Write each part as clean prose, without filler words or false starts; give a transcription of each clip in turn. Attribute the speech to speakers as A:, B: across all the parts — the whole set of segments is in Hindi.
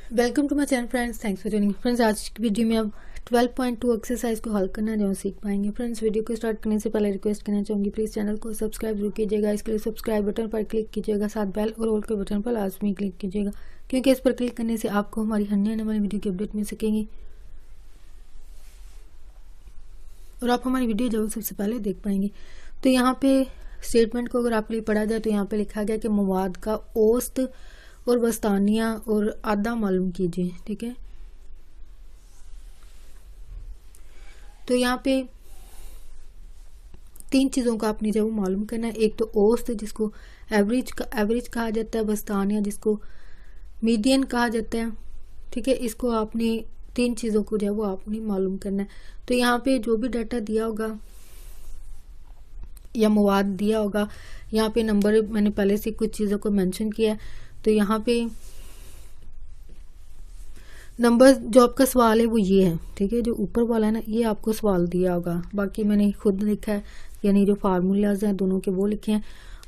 A: Welcome to my channel friends, thanks for joining. Friends, आज की वीडियो में अब 12.2 एक्सरसाइज को हल करना जो सीख पाएंगे। फ्रेंड्स, वीडियो को स्टार्ट करने से पहले रिक्वेस्ट करना चाहूँगी, प्लीज़ चैनल को सब्सक्राइब जरूर कीजिएगा। इसके लिए सब्सक्राइब बटन पर क्लिक कीजिएगा, साथ बेल और ऑल के बटन पर लाजमी क्लिक कीजिएगा, क्योंकि इस पर क्लिक करने से आपको हमारी अन्य आने वाली वीडियो की अपडेट मिल सकेंगी और आप हमारी वीडियो जरूर सबसे पहले देख पाएंगे। तो यहाँ पे स्टेटमेंट को अगर आपके लिए पढ़ा जाए तो यहाँ पे लिखा गया कि मवाद का औसत और बस्तानिया और आधा मालूम कीजिए। ठीक है, तो यहाँ पे तीन चीज़ों का आपने जब मालूम करना है। एक तो औसत जिसको एवरेज कहा जाता है, बस्तानिया जिसको मीडियन कहा जाता है। ठीक है, इसको आपने तीन चीज़ों को जो है वो आपने मालूम करना है। तो यहाँ पे जो भी डाटा दिया होगा या मवाद दिया होगा, यहाँ पे नंबर मैंने पहले से कुछ चीज़ों को मेंशन किया है। तो यहाँ पे नंबर जो आपका सवाल है वो ये है। ठीक है, जो ऊपर वाला है ना, ये आपको सवाल दिया होगा, बाकी मैंने खुद लिखा है, यानी जो फार्मूलाज हैं दोनों के वो लिखे हैं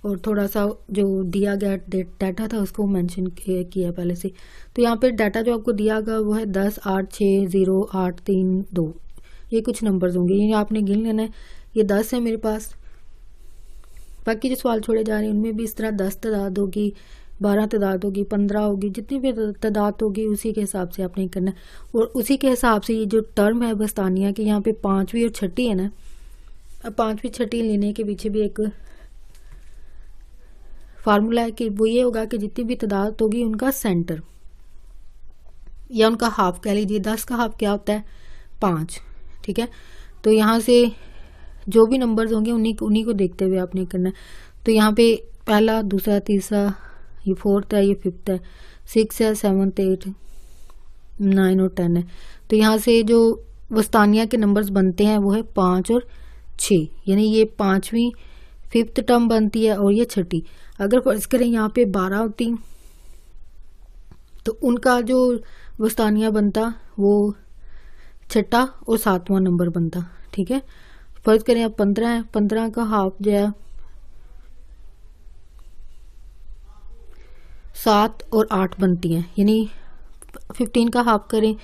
A: और थोड़ा सा जो दिया गया डाटा था उसको मेंशन किया पहले से। तो यहाँ पे डाटा जो आपको दिया होगा वो है 10, 8, 6, 0, 8, 3, 2। ये कुछ नंबर्स होंगे, ये आपने गिन लेना है। ये 10 है मेरे पास। बाकी जो सवाल छोड़े जा रहे हैं उनमें भी इस तरह 10 तादाद होगी, 12 तादाद होगी, 15 होगी, जितनी भी तादाद होगी उसी के हिसाब से आपने करना है। और उसी के हिसाब से ये जो टर्म है बस्तानिया की, यहाँ पे पांचवी और छठी है ना, अब पांचवी छठी लेने के पीछे भी एक फार्मूला है कि वो ये होगा कि जितनी भी तादाद होगी उनका सेंटर या उनका हाफ कह लीजिए। 10 का हाफ क्या होता है? 5। ठीक है, तो यहाँ से जो भी नंबर्स होंगे उन्हीं को देखते हुए आपने करना है। तो यहाँ पे पहला, दूसरा, तीसरा, ये 4th है, ये 5th है, 6 है, 7th, 8, 9 और 10 है। तो यहाँ से जो वस्तानिया के नंबर्स बनते हैं वो है 5 और 6, यानी ये 5वीं 5th टर्म बनती है और ये छठी। अगर फर्ज करें यहाँ पे 12 होती तो उनका जो वस्तानिया बनता वो छठा और 7वां नंबर बनता। ठीक है, फर्ज करें अब 15 है, 15 का हाफ जो है 7 और 8 बनती हैं, यानी 15 का हाफ करें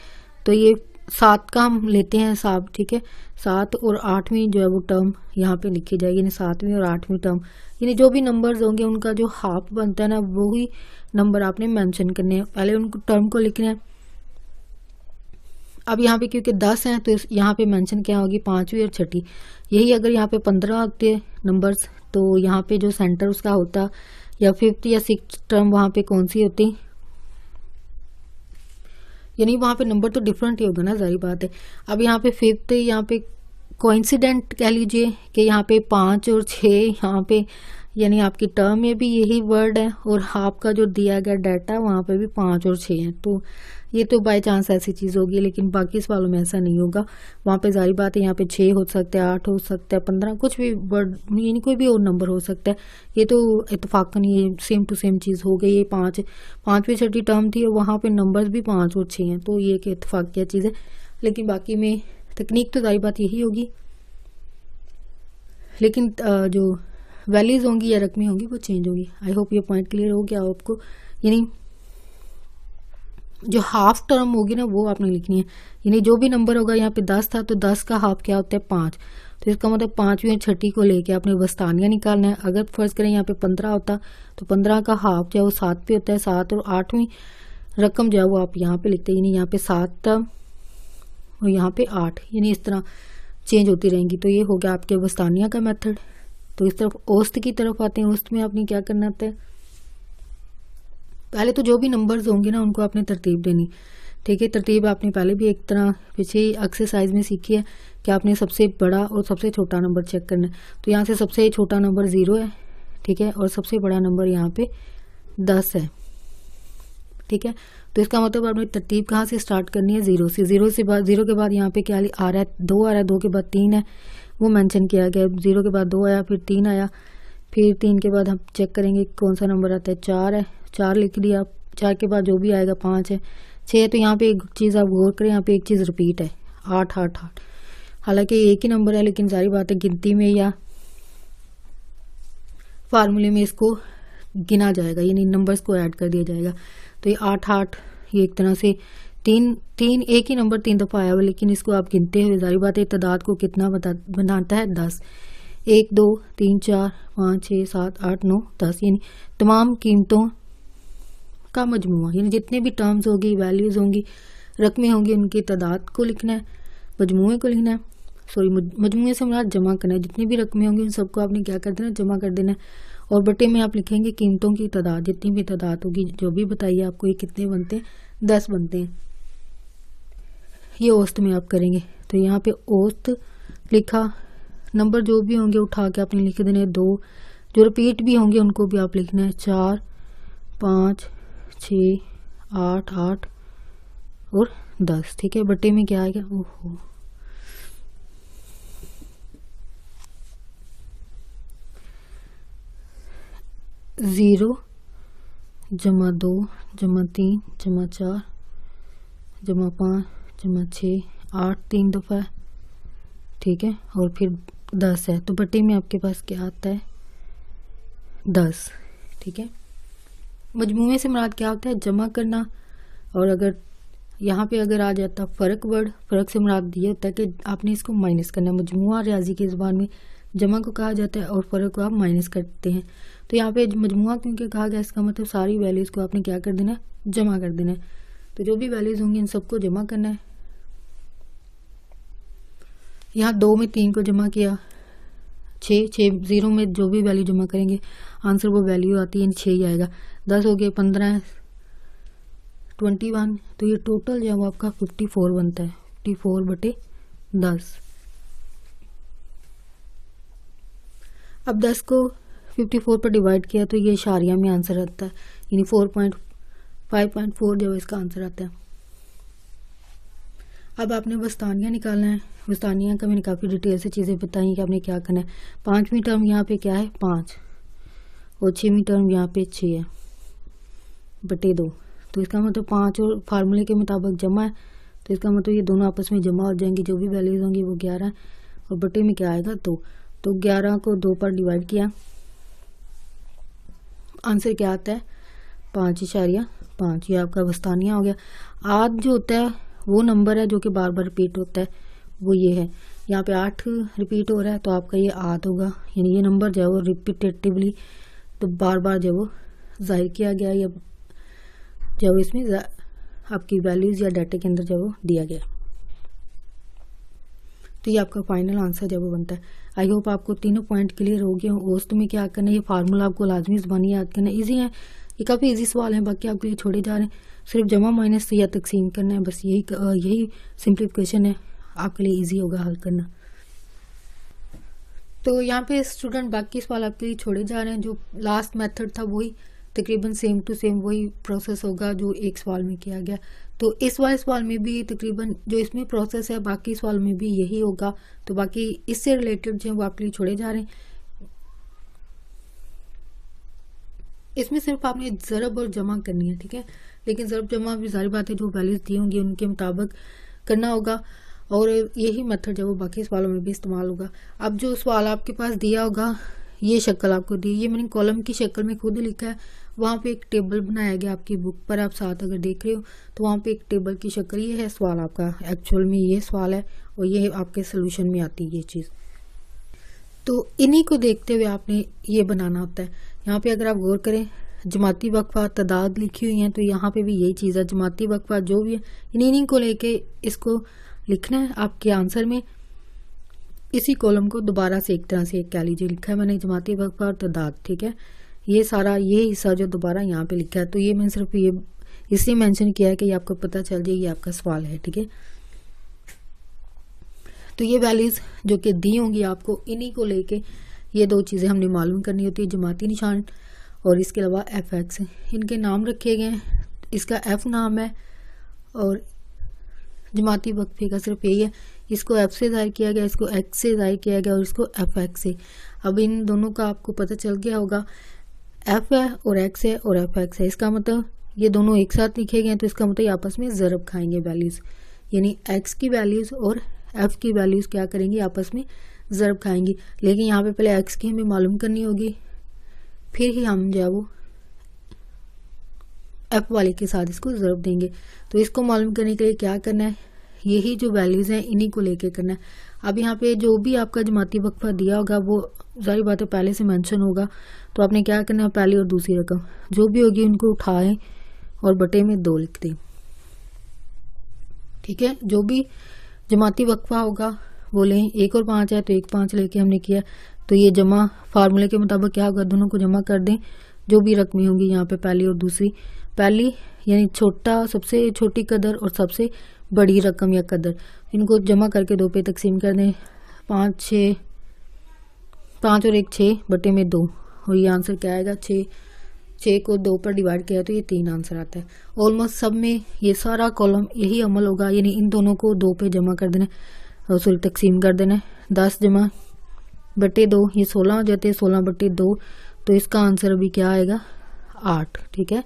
A: तो ये 7 का हम लेते हैं हिसाब। ठीक है, 7 और 8वीं जो है वो टर्म यहाँ पे लिखी जाएगी, यानी 7वीं और 8वीं टर्म, यानी जो भी नंबर्स होंगे उनका जो हाफ बनता है ना वही नंबर आपने मेंशन करने हैं। पहले उनको टर्म को लिखना है। अब यहाँ पे क्योंकि 10 हैं तो यहाँ पे मेंशन क्या होगी? 5वीं और छठी। यही अगर यहाँ पे 15 होते नंबर्स तो यहाँ पे जो सेंटर उसका होता, या 5th या 6th टर्म वहाँ पे कौन सी होती, यानी वहाँ पे नंबर तो डिफरेंट ही होगा ना, जारी बात है। अब यहाँ पे 5th, यहाँ पे कोइंसिडेंट कह लीजिए कि यहाँ पे 5 और 6 यहाँ पे, यानी आपकी टर्म में भी यही वर्ड है और आपका जो दिया गया डाटा वहाँ पे भी 5 और 6 है। तो ये तो बाय चांस ऐसी चीज़ होगी, लेकिन बाकी सवालों में ऐसा नहीं होगा। वहाँ पे जारी बात है, यहाँ पे 6 हो सकता है, 8 हो सकता है, 15, कुछ भी वर्ड, यानी कोई भी और नंबर हो सकता है। ये तो इत्तेफाकन ये सेम टू सेम चीज़ हो गई। ये 5वीं छठी टर्म थी और वहाँ पे नंबर्स भी 5 और 6 हैं, तो ये एक इत्तेफाक क्या चीज़ है। लेकिन बाकी में तकनीक तो जारी बात यही होगी, लेकिन जो वैल्यूज होंगी या रकमें होंगी वो चेंज होंगी। आई होप ये पॉइंट क्लियर हो गया आपको। यानी जो हाफ टर्म होगी ना वो आपने लिखनी है, यानी जो भी नंबर होगा, यहाँ पे 10 था तो 10 का हाफ क्या होता है? 5। तो इसका मतलब 5वीं और छठी को लेके आपने वस्तानिया निकालना है। अगर फर्ज करें यहाँ पे 15 होता तो 15 का हाफ जो है वो 7 पे होता है, 7 और 8वीं रकम जो है वो आप यहाँ पे लिखते हैं, यानी यहाँ पे 7 टर्म और यहाँ पे 8, यानी इस तरह चेंज होती रहेंगी। तो ये हो गया आपके वस्तानिया का मेथड। तो इस तरफ औसत की तरफ आते हैं। औसत में आपने क्या करना होता है? पहले तो जो भी नंबर्स होंगे ना उनको आपने तरतीब देनी। ठीक है, तरतीब आपने पहले भी एक तरह पीछे एक्सरसाइज में सीखी है कि आपने सबसे बड़ा और सबसे छोटा नंबर चेक करना है। तो यहाँ से सबसे छोटा नंबर 0 है। ठीक है, और सबसे बड़ा नंबर यहाँ पे 10 है। ठीक है, तो इसका मतलब आपने तरतीब कहाँ से स्टार्ट करनी है? 0 से। 0 के बाद यहाँ पे क्या आ रहा है? 2 आ रहा है, 2 के बाद 3 है, वो मेंशन किया गया। 0 के बाद 2 आया, फिर 3 आया, फिर 3 के बाद हम चेक करेंगे कौन सा नंबर आता है। 4 है, 4 लिख दिया। 4 के बाद जो भी आएगा 5 है, 6 है। तो यहाँ पे एक चीज़ आप गौर करें, यहाँ पे एक चीज़ रिपीट है, 8, 8, 8। हालांकि एक ही नंबर है, लेकिन सारी बात है गिनती में या फार्मूले में इसको गिना जाएगा, यानी नंबर्स को ऐड कर दिया जाएगा। तो ये 8, 8 ये एक तरह से तीन एक ही नंबर 3 दफ़ा आया हुआ, लेकिन इसको आप गिनते हुए जारी बात है तादाद को कितना बनाता है 10। 1 2 3 4 5 6 7 8 9 10, यानी तमाम कीमतों का मजमूआ, यानी जितने भी टर्म्स होगी, वैल्यूज़ होंगी, रकमें होंगी, उनकी तादाद को लिखना है, मजमूए को लिखना है। सॉरी, मजमूए से मुराद जमा करना है। जितनी भी रकमें होंगी उन सबको आपने क्या कर देना, जमा कर देना है। और बटे में आप लिखेंगे कीमतों की तादाद, जितनी भी तादाद होगी जो भी बताइए आपको, ये कितने बनते हैं, 10 बनते हैं। ये औसत में आप करेंगे तो यहाँ पे औसत लिखा, नंबर जो भी होंगे उठा के आपने लिख देने 2, जो रिपीट भी होंगे उनको भी आप लिखना है 4 5 6 8 8 और 10, ठीक है। बटे में क्या आएगा, ओहो 0 जमा 2 जमा 3 जमा 4 जमा 5 जमा 6 8 3 दफ़ा, ठीक है, और फिर 10 है, तो बटे में आपके पास क्या आता है 10, ठीक है। मजमूए से मुराद क्या होता है, जमा करना। और अगर यहाँ पे अगर आ जाता फ़र्क वर्ड, फ़र्क से मुराद ये होता है कि आपने इसको माइनस करना। मजमूआ रियाजी की ज़ुबान में जमा को कहा जाता है और फ़र्क को आप माइनस करते हैं। तो यहाँ पे मजमूआ क्योंकि कहा गया, इसका मतलब सारी वैल्यूज़ को आपने क्या कर देना है, जमा कर देना है। तो जो भी वैल्यूज़ होंगी इन सबको जमा करना है। यहाँ 2 में 3 को जमा किया, 6 0 में जो भी वैल्यू जमा करेंगे आंसर वो वैल्यू आती है 6 ही आएगा। 10 हो गए, 15 21, तो ये टोटल जो है वो आपका 54 बनता है, 54 बटे 10। अब 10 को 54 पर डिवाइड किया तो ये इशारिया में आंसर आता है, यानी 5.4 जो इसका आंसर आता है। अब आपने वस्तानिया निकालना है। वस्तानिया का मैंने काफ़ी डिटेल से चीज़ें बताई कि आपने क्या करना है। 5वीं टर्म यहाँ पे क्या है 5 और 6वीं टर्म यहाँ पे 6 है बटे 2, तो इसका मतलब 5 और फार्मूले के मुताबिक जमा है, तो इसका मतलब ये दोनों आपस में जमा हो जाएंगे। जो भी वैल्यूज होंगी वो 11 है और बटे में क्या आएगा 2, तो 11 को 2 पर डिवाइड किया, आंसर क्या आता है 5.5। ये आपका वस्तानिया हो गया। आद जो होता है वो नंबर है जो कि बार बार रिपीट होता है, वो ये है। यहाँ पे 8 रिपीट हो रहा है तो आपका ये आद होगा, यानी ये नंबर जो है वो रिपीटेटिवली, तो बार बार जो वो जाहिर किया गया या जब इसमें आपकी वैल्यूज़ या डाटा के अंदर जब वो दिया गया। तो ये आपका फाइनल आंसर जब वो बनता है। आई होप आपको तीनों पॉइंट क्लियर हो गए हो। औसत में क्या करना है, ये फार्मूला आपको लाजमी ज़बानी याद करना है। ईजी है, ये काफ़ी इजी सवाल है, बाकी आपके लिए छोड़े जा रहे हैं। सिर्फ जमा माइनस या तकसीम करना है, बस यही सिंप्लीफिकेशन है, आपके लिए ईजी होगा हल करना। तो यहाँ पे स्टूडेंट बाकी सवाल आपके लिए छोड़े जा रहे हैं। जो लास्ट मेथड था वही तकरीबन सेम टू सेम वही प्रोसेस होगा जो एक सवाल में किया गया। तो इस वाले सवाल में भी तकरीबन जो इसमें प्रोसेस है बाकी सवाल में भी यही होगा। तो बाकी इससे रिलेटेड जो है वो आपके लिए छोड़े जा रहे हैं। इसमें सिर्फ आपने ज़रब और जमा करनी है, ठीक है, लेकिन ज़रब जमा भी सारी बातें जो वैल्यूज दी होंगी उनके मुताबिक करना होगा और यही मेथड जो वो बाकी सवालों में भी इस्तेमाल होगा। अब जो सवाल आपके पास दिया होगा, ये शक्ल आपको दी, ये मैंने कॉलम की शक्ल में खुद लिखा है। वहाँ पे एक टेबल बनाया गया आपकी बुक पर, आप साथ अगर देख रहे हो तो वहाँ पे एक टेबल की शक्ल, ये है सवाल आपका, एक्चुअल में ये सवाल है और ये आपके सोल्यूशन में आती है ये चीज़। तो इन्हीं को देखते हुए आपने ये बनाना होता है। यहाँ पे अगर आप गौर करें जमाती वक्फा तादाद लिखी हुई है, तो यहाँ पे भी यही चीज़ है, जमाती वक्फा जो भी है इन्हीं को लेके इसको लिखना है आपके आंसर में। इसी कॉलम को दोबारा से एक तरह से कह लीजिए, लिखा है मैंने जमाती वक्फा और तादाद, ठीक है, ये सारा ये हिस्सा जो दोबारा यहाँ पे लिखा है, तो ये मैंने सिर्फ ये इसलिए मेंशन किया है कि आपको पता चल जाए ये आपका सवाल है, ठीक है। तो ये वैल्यूज जो कि दी होंगी आपको, इन्हीं को लेके ये दो चीज़ें हमने मालूम करनी होती है, जमाती निशान और इसके अलावा fx। इनके नाम रखे गए हैं, इसका f नाम है और जमाती वक्फे का सिर्फ यही है, इसको f से ज़ाहिर किया गया, इसको x से ज़ाहिर किया गया और इसको fx से। अब इन दोनों का आपको पता चल गया होगा, f है और x है और fx है, इसका मतलब ये दोनों एक साथ लिखे गए हैं, तो इसका मतलब आपस में ज़रब खाएंगे वैल्यूज़, यानी x की वैल्यूज़ और f की वैल्यूज़ क्या करेंगी, आपस में ज़रब खाएंगी। लेकिन यहाँ पे पहले x की हमें मालूम करनी होगी, फिर ही हम जो है वो एफ वाले के साथ इसको ज़रब देंगे। तो इसको मालूम करने के लिए क्या करना है, यही जो वैल्यूज़ हैं इन्हीं को लेके करना है। अब यहाँ पे जो भी आपका जमाती वक्फा दिया होगा वो सारी बातें पहले से मेंशन होगा। तो आपने क्या करना है, पहली और दूसरी रकम जो भी होगी उनको उठाएं और बटे में 2 लिख दें। ठीक है, जो भी जमाती वक्फा होगा वो लें। 1 और 5 है तो 1 5 लेके हमने किया, तो ये जमा फार्मूले के मुताबिक क्या होगा, दोनों को जमा कर दें। जो भी रकमें होंगी यहाँ पे पहली और दूसरी, पहली यानी छोटा सबसे छोटी कदर और सबसे बड़ी रकम या कदर, इनको जमा करके 2 पे तकसीम कर दें। 5 और 1 6 बटे में 2, और ये आंसर क्या आएगा, 6 को 2 पर डिवाइड किया तो ये 3 आंसर आता है। ऑलमोस्ट सब में ये सारा कॉलम यही अमल होगा, यानी इन दोनों को 2 पे जमा कर देना, सॉरी तकसीम कर देना। 10 जमा बटे 2 ये 16 हो जाते हैं, 16 बटे 2, तो इसका आंसर अभी क्या आएगा, 8। ठीक है,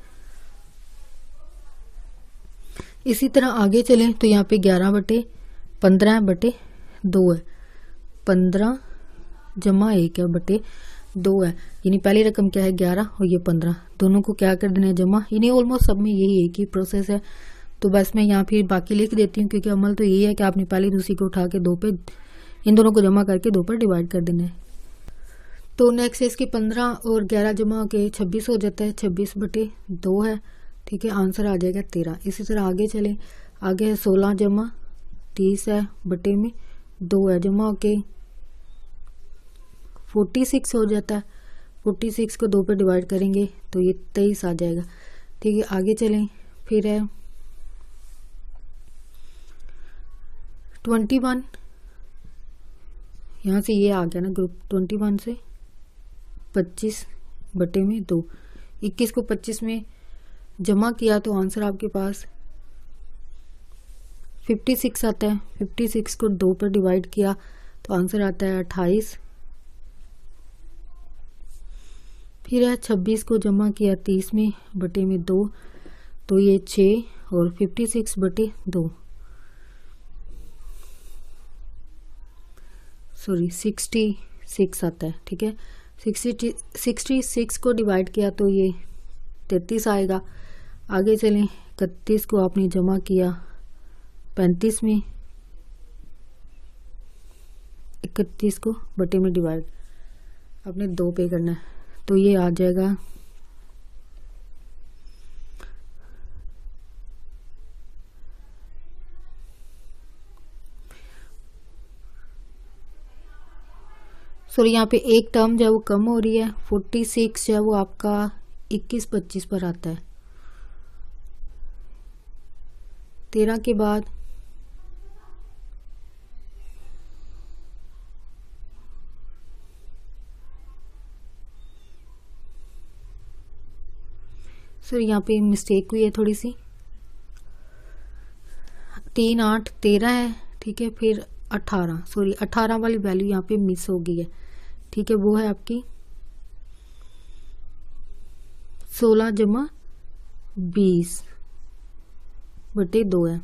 A: इसी तरह आगे चलें तो यहाँ पे 11 बटे 15 बटे 2 है, 15 जमा 1 है बटे 2 है, यानी पहली रकम क्या है 11 और ये 15, दोनों को क्या कर देना है जमा। यानी ऑलमोस्ट सब में यही एक ही प्रोसेस है। तो बस मैं यहाँ फिर बाकी लिख देती हूँ, क्योंकि अमल तो यही है कि आपने पहली दूसरी को उठा के 2 पे इन दोनों को जमा करके 2 पर डिवाइड कर देना है। तो नेक्स्ट इसकी 15 और 11 जमा होके 26 हो जाता है, 26 बटे 2 है। ठीक है, आंसर आ जाएगा 13। इसी तरह आगे चलें, आगे है 16 जमा 30 है बटे में 2 है, जमा होके 46 हो जाता है। 46 को 2 पे डिवाइड करेंगे तो ये 23 आ जाएगा। ठीक है, आगे चलें, फिर है 21, यहाँ से ये आ गया ना ग्रुप, 21 से 25 बटे में 2, 21 को 25 में जमा किया तो आंसर आपके पास 56 आता है। 56 को 2 पर डिवाइड किया तो आंसर आता है 28। फिर है 26 को जमा किया 30 में बटे में 2, तो ये 6 और 56 बटे 2, सॉरी 66 आता है। ठीक है, 66 को डिवाइड किया तो ये 33 आएगा। आगे चलें, 31 को आपने जमा किया 35 में, 31 को बटे में डिवाइड आपने 2 पे करना है, तो ये आ जाएगा यहाँ पे एक टर्म जो है वो कम हो रही है, 46 जो है वो आपका 21-25 पर आता है। 13 के बाद यहाँ पे मिस्टेक हुई है थोड़ी सी, 3 8 13 है। ठीक है, फिर 18 वाली वैल्यू यहाँ पे मिस हो गई है। ठीक है, वो है आपकी 16 जमा 20 बटे 2 है।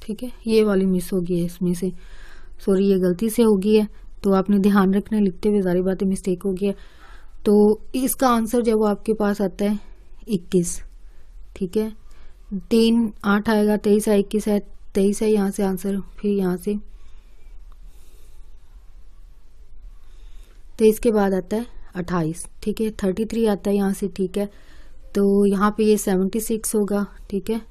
A: ठीक है, ये वाली मिस हो गई है इसमें से, सॉरी ये गलती से हो गई है, तो आपने ध्यान रखना, लिखते हुए सारी बातें मिस्टेक हो गई है। तो इसका आंसर जब वो आपके पास आता है 21। ठीक है, 3 8 आएगा, 23 है, 21 है, 23 है यहाँ से आंसर, फिर यहाँ से 23 के बाद आता है 28। ठीक है, 33 आता है यहाँ से। ठीक है, तो यहाँ पे ये 76 होगा। ठीक है,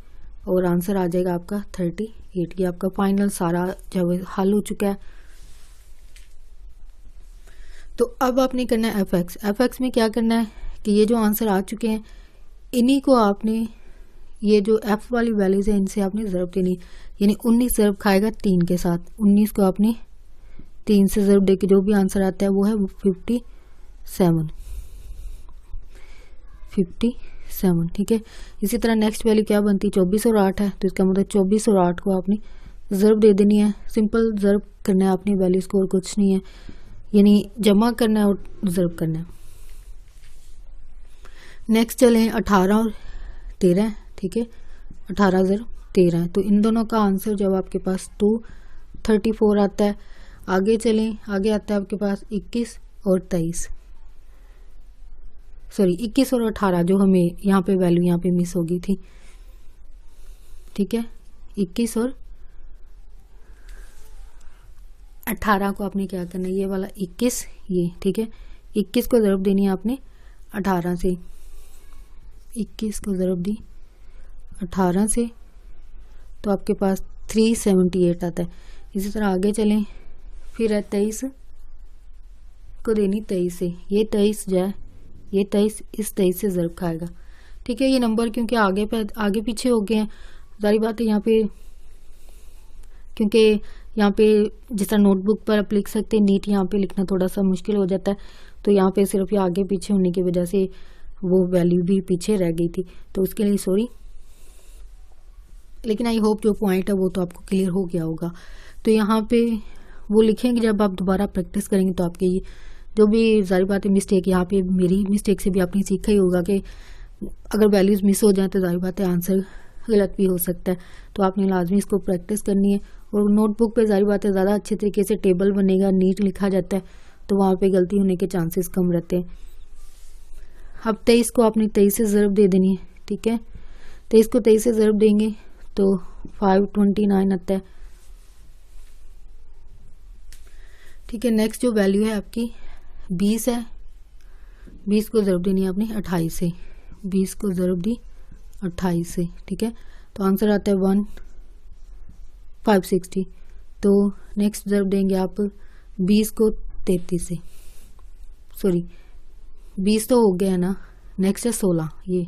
A: और आंसर आ जाएगा आपका 38। ये आपका फाइनल सारा जब हल हो चुका है। तो अब आपने करना है एफ एक्स में क्या करना है कि ये जो आंसर आ चुके हैं इन्हीं को आपने, ये जो एफ वाली वैल्यूज है इनसे आपने ज़रब देनी, यानी 19 ज़रब खाएगा 3 के साथ, 19 को आपने 3 से ज़रब दे के जो भी आंसर आता है वो है 57। ठीक है, इसी तरह नेक्स्ट वैल्यू क्या बनती है, 24 और 8 है, तो इसका मतलब 24 और 8 को आपने ज़रब दे देनी है। सिंपल ज़रब करना है आपने वैल्यूज को, और कुछ नहीं है, यानी जमा करना है और ज़रब करना है। नेक्स्ट चलें 18 और 13। ठीक है, 18 ज़रब 13 है, तो इन दोनों का आंसर जब आपके पास 234 आता है। आगे चलें, आगे आता है आपके पास 21 और 23। सॉरी 21 और 18 जो हमें यहाँ पे वैल्यू यहाँ पे मिस हो गई थी, ठीक है। 21 और 18 को आपने क्या करना है, ये वाला 21 ये, ठीक है। 21 को ज़रब देनी है आपने 18 से, 21 को ज़रब दी 18 से, तो आपके पास 378 आता है। इसी तरह आगे चलें, फिर है 23 को देनी 23 से, ये 23 जाए, ये 23 इस 23 से ज़रब खाएगा, ठीक है। ये नंबर क्योंकि आगे पीछे हो गए हैं, सारी बात है यहाँ पे, क्योंकि यहाँ पे जिस तरह नोटबुक पर आप लिख सकते हैं, नीट यहाँ पे लिखना थोड़ा सा मुश्किल हो जाता है, तो यहाँ पे सिर्फ ये आगे पीछे होने की वजह से वो वैल्यू भी पीछे रह गई थी, तो उसके लिए सॉरी। लेकिन आई होप जो पॉइंट है वो तो आपको क्लियर हो गया होगा। तो यहाँ पे वो लिखेंगे, जब आप दोबारा प्रैक्टिस करेंगे तो आपके जो भी जारी बात है मिस्टेक, यहाँ पे मेरी मिस्टेक से भी आपने सीखा ही होगा कि अगर वैल्यूज़ मिस हो जाए तो जारी बात है आंसर गलत भी हो सकता है, तो आपने लाजमी इसको प्रैक्टिस करनी है। और नोटबुक पे जारी बात है ज़्यादा अच्छे तरीके से टेबल बनेगा, नीट लिखा जाता है, तो वहाँ पे गलती होने के चांसेस कम रहते हैं। अब 23 को आपने 23 से ज़रब दे देनी है, ठीक है। 23 को 23 से ज़रब देंगे तो 529 आता है, ठीक है। नेक्स्ट जो वैल्यू है आपकी 20 है, 20 को ज़रब देनी है आपने 28 से, 20 को ज़रब दी 28 से, ठीक है। तो आंसर आता है 1560। तो नेक्स्ट ज़रब देंगे आप 20 को 33 से, सॉरी 20 तो हो गया ना, नेक्स्ट है 16, ये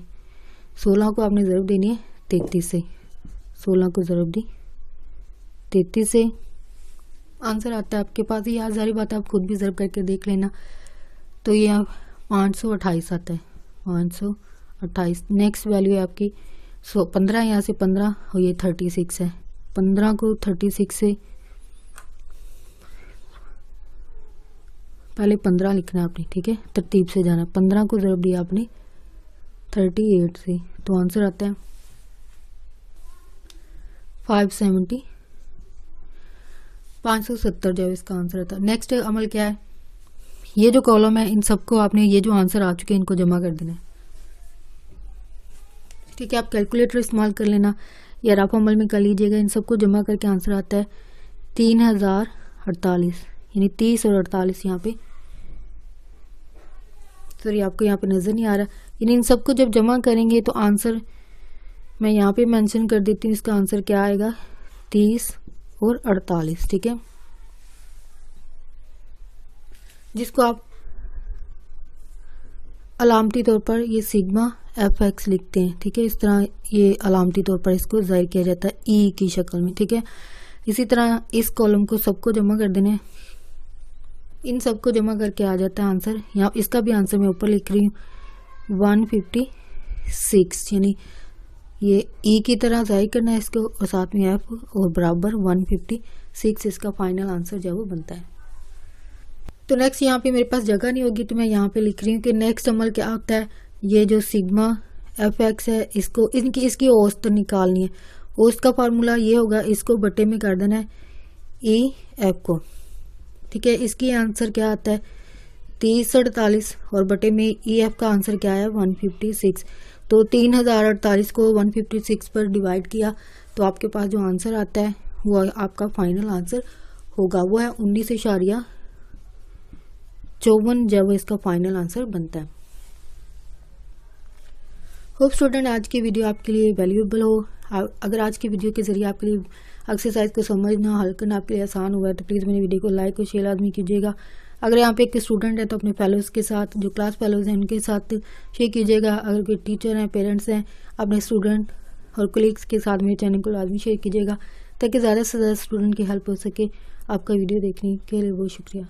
A: 16 को आपने ज़रब देनी है 33 से, 16 को ज़रब दी 33 से, आंसर आता है आपके पास। ये सारी बात आप खुद भी ज़रब करके देख लेना। तो ये 528 आता है, 528। नेक्स्ट वैल्यू है आपकी 15, यहाँ से 15 और ये 36 है, 15 को 36 से पहले 15 लिखना है आपने, ठीक है, तरतीब से जाना। 15 को ज़रब दिया आपने 38 से, तो आंसर आता है 570, 570 जो इसका आंसर आता है। नेक्स्ट अमल क्या है, ये जो कॉलम है इन सबको आपने, ये जो आंसर आ चुके हैं इनको जमा कर देना है, ठीक है। आप कैलकुलेटर इस्तेमाल कर लेना या रफ अमल में कर लीजिएगा। इन सबको जमा करके आंसर आता है 3048, यानी 30 और 48 यहाँ पे, सॉरी आपको यहाँ पे नज़र नहीं आ रहा, यानी इन सबको जब जमा करेंगे तो आंसर मैं यहाँ पे मेंशन कर देती हूँ, इसका आंसर क्या आएगा 30 और 48, ठीक है। जिसको आप अलामती तौर पर ये सिग्मा fx लिखते हैं, ठीक है। इस तरह ये अलामती तौर पर इसको जाहिर किया जाता है ई की शक्ल में, ठीक है। इसी तरह इस कॉलम को सबको जमा कर देना है, इन सबको जमा करके आ जाता है आंसर। यहाँ इसका भी आंसर मैं ऊपर लिख रही हूँ 156, यानी ये ई की तरह जाहिर करना है इसको, और साथ में एफ और बराबर 156 इसका फाइनल आंसर जो है वो बनता है। तो नेक्स्ट यहाँ पे मेरे पास जगह नहीं होगी तो मैं यहाँ पे लिख रही हूँ कि नेक्स्ट अमल क्या होता है, ये जो सिग्मा fx है इसको इसकी औसत निकालनी है। औसत का फार्मूला ये होगा, इसको बटे में कर देना है ई एफ को, ठीक है। इसकी आंसर क्या आता है 3048 और बटे में ई एफ का आंसर क्या है 156। तो 3048 को 156 पर डिवाइड किया तो आपके पास जो आंसर आता है वो आपका फाइनल आंसर होगा, वो है 19.54 जब इसका फाइनल आंसर बनता है। होप स्टूडेंट आज की वीडियो आपके लिए वैल्यूएबल हो। अगर आज की वीडियो के जरिए आपके लिए एक्सरसाइज को समझना हल करना आपके लिए आसान हुआ है तो प्लीज़ मेरी वीडियो को लाइक और शेयर आदमी कीजिएगा। अगर यहाँ पे एक स्टूडेंट है तो अपने फेलोज़ के साथ, जो क्लास फेलोज़ हैं उनके साथ शेयर कीजिएगा। अगर कोई टीचर हैं, पेरेंट्स हैं, अपने स्टूडेंट और कोलीग्स के साथ मेरे चैनल को लाजमी शेयर कीजिएगा ताकि ज़्यादा से ज़्यादा स्टूडेंट की हेल्प हो सके। आपका वीडियो देखने के लिए बहुत शुक्रिया।